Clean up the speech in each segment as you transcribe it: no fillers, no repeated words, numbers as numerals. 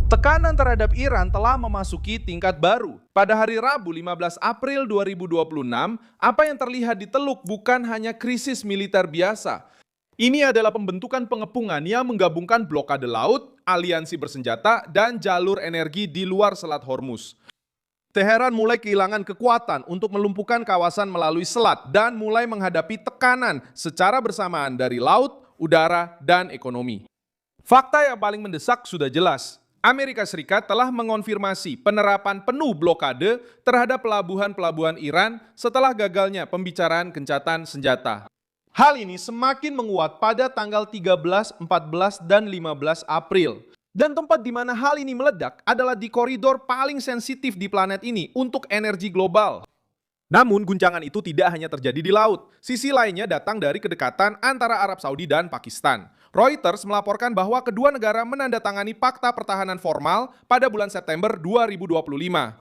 Tekanan terhadap Iran telah memasuki tingkat baru. Pada hari Rabu 15 April 2026, apa yang terlihat di Teluk bukan hanya krisis militer biasa. Ini adalah pembentukan pengepungan yang menggabungkan blokade laut, aliansi bersenjata, dan jalur energi di luar Selat Hormuz. Teheran mulai kehilangan kekuatan untuk melumpuhkan kawasan melalui selat dan mulai menghadapi tekanan secara bersamaan dari laut, udara, dan ekonomi. Fakta yang paling mendesak sudah jelas. Amerika Serikat telah mengonfirmasi penerapan penuh blokade terhadap pelabuhan-pelabuhan Iran setelah gagalnya pembicaraan gencatan senjata. Hal ini semakin menguat pada tanggal 13, 14, dan 15 April. Dan tempat di mana hal ini meledak adalah di koridor paling sensitif di planet ini untuk energi global. Namun guncangan itu tidak hanya terjadi di laut. Sisi lainnya datang dari kedekatan antara Arab Saudi dan Pakistan. Reuters melaporkan bahwa kedua negara menandatangani Fakta Pertahanan Formal pada bulan September 2025.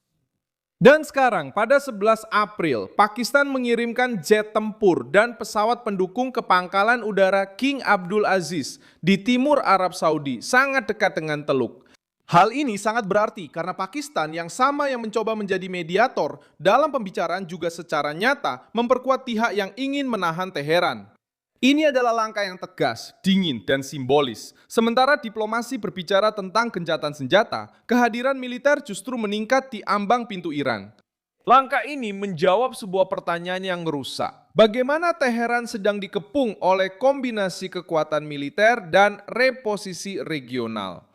Dan sekarang, pada 11 April, Pakistan mengirimkan jet tempur dan pesawat pendukung ke pangkalan udara King Abdul Aziz di timur Arab Saudi, sangat dekat dengan Teluk. Hal ini sangat berarti karena Pakistan yang sama yang mencoba menjadi mediator dalam pembicaraan juga secara nyata memperkuat pihak yang ingin menahan Teheran. Ini adalah langkah yang tegas, dingin, dan simbolis. Sementara diplomasi berbicara tentang gencatan senjata, kehadiran militer justru meningkat di ambang pintu Iran. Langkah ini menjawab sebuah pertanyaan yang rusak. Bagaimana Teheran sedang dikepung oleh kombinasi kekuatan militer dan reposisi regional?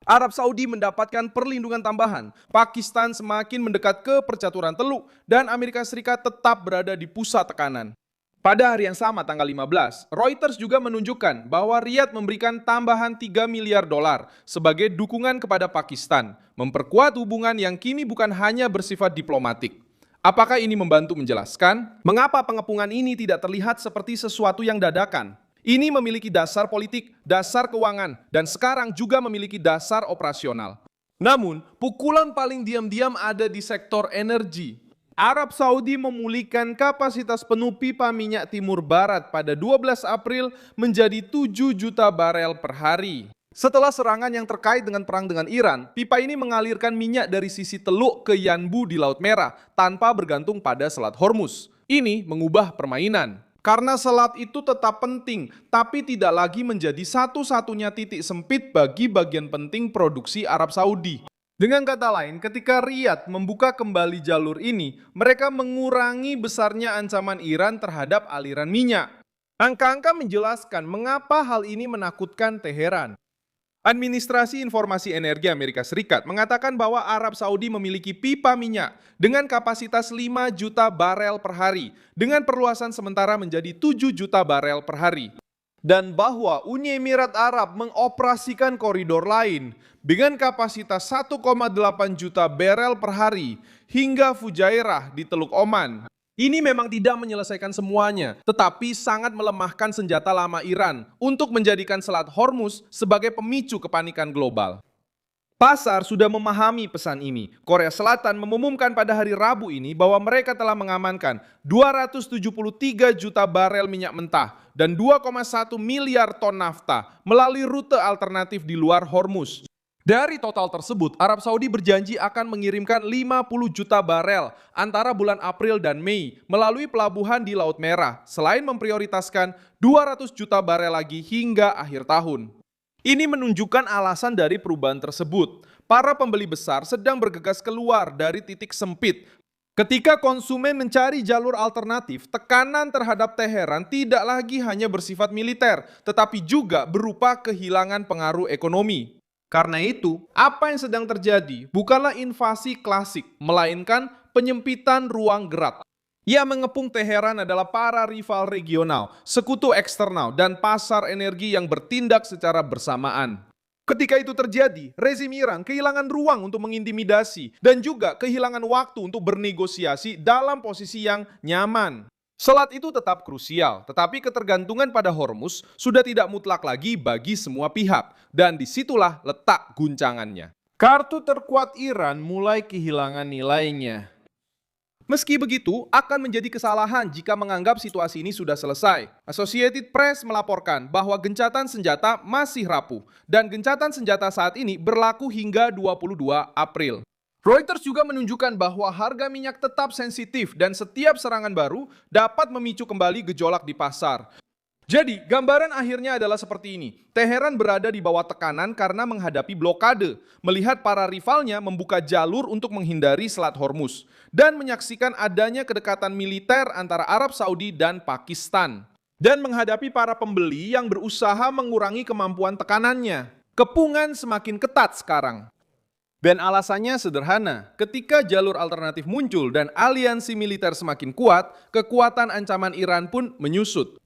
Arab Saudi mendapatkan perlindungan tambahan, Pakistan semakin mendekat ke percaturan Teluk, dan Amerika Serikat tetap berada di pusat tekanan. Pada hari yang sama, tanggal 15, Reuters juga menunjukkan bahwa Riyadh memberikan tambahan 3 miliar dolar sebagai dukungan kepada Pakistan, memperkuat hubungan yang kini bukan hanya bersifat diplomatik. Apakah ini membantu menjelaskan mengapa pengepungan ini tidak terlihat seperti sesuatu yang dadakan? Ini memiliki dasar politik, dasar keuangan, dan sekarang juga memiliki dasar operasional. Namun, pukulan paling diam-diam ada di sektor energi. Arab Saudi memulihkan kapasitas penuh pipa minyak Timur Barat pada 12 April menjadi 7 juta barel per hari. Setelah serangan yang terkait dengan perang dengan Iran, pipa ini mengalirkan minyak dari sisi Teluk ke Yanbu di Laut Merah tanpa bergantung pada Selat Hormuz. Ini mengubah permainan. Karena selat itu tetap penting, tapi tidak lagi menjadi satu-satunya titik sempit bagi bagian penting produksi Arab Saudi. Dengan kata lain, ketika Riyadh membuka kembali jalur ini, mereka mengurangi besarnya ancaman Iran terhadap aliran minyak. Angka-angka menjelaskan mengapa hal ini menakutkan Teheran. Administrasi Informasi Energi Amerika Serikat mengatakan bahwa Arab Saudi memiliki pipa minyak dengan kapasitas 5 juta barel per hari, dengan perluasan sementara menjadi 7 juta barel per hari. Dan bahwa Uni Emirat Arab mengoperasikan koridor lain dengan kapasitas 1,8 juta barel per hari hingga Fujairah di Teluk Oman. Ini memang tidak menyelesaikan semuanya, tetapi sangat melemahkan senjata lama Iran untuk menjadikan Selat Hormuz sebagai pemicu kepanikan global. Pasar sudah memahami pesan ini. Korea Selatan mengumumkan pada hari Rabu ini bahwa mereka telah mengamankan 273 juta barel minyak mentah dan 2,1 miliar ton nafta melalui rute alternatif di luar Hormuz. Dari total tersebut, Arab Saudi berjanji akan mengirimkan 50 juta barel antara bulan April dan Mei melalui pelabuhan di Laut Merah, selain memprioritaskan 200 juta barel lagi hingga akhir tahun. Ini menunjukkan alasan dari perubahan tersebut. Para pembeli besar sedang bergegas keluar dari titik sempit. Ketika konsumen mencari jalur alternatif, tekanan terhadap Teheran tidak lagi hanya bersifat militer, tetapi juga berupa kehilangan pengaruh ekonomi. Karena itu, apa yang sedang terjadi bukanlah invasi klasik, melainkan penyempitan ruang gerak. Yang mengepung Teheran adalah para rival regional, sekutu eksternal, dan pasar energi yang bertindak secara bersamaan. Ketika itu terjadi, rezim Iran kehilangan ruang untuk mengintimidasi dan juga kehilangan waktu untuk bernegosiasi dalam posisi yang nyaman. Selat itu tetap krusial, tetapi ketergantungan pada Hormuz sudah tidak mutlak lagi bagi semua pihak, dan disitulah letak guncangannya. Kartu terkuat Iran mulai kehilangan nilainya. Meski begitu, akan menjadi kesalahan jika menganggap situasi ini sudah selesai. Associated Press melaporkan bahwa gencatan senjata masih rapuh, dan gencatan senjata saat ini berlaku hingga 22 April. Reuters juga menunjukkan bahwa harga minyak tetap sensitif dan setiap serangan baru dapat memicu kembali gejolak di pasar. Jadi, gambaran akhirnya adalah seperti ini. Teheran berada di bawah tekanan karena menghadapi blokade, melihat para rivalnya membuka jalur untuk menghindari Selat Hormuz, dan menyaksikan adanya kedekatan militer antara Arab Saudi dan Pakistan. Dan menghadapi para pembeli yang berusaha mengurangi kemampuan tekanannya. Kepungan semakin ketat sekarang. Dan alasannya sederhana, ketika jalur alternatif muncul dan aliansi militer semakin kuat, kekuatan ancaman Iran pun menyusut.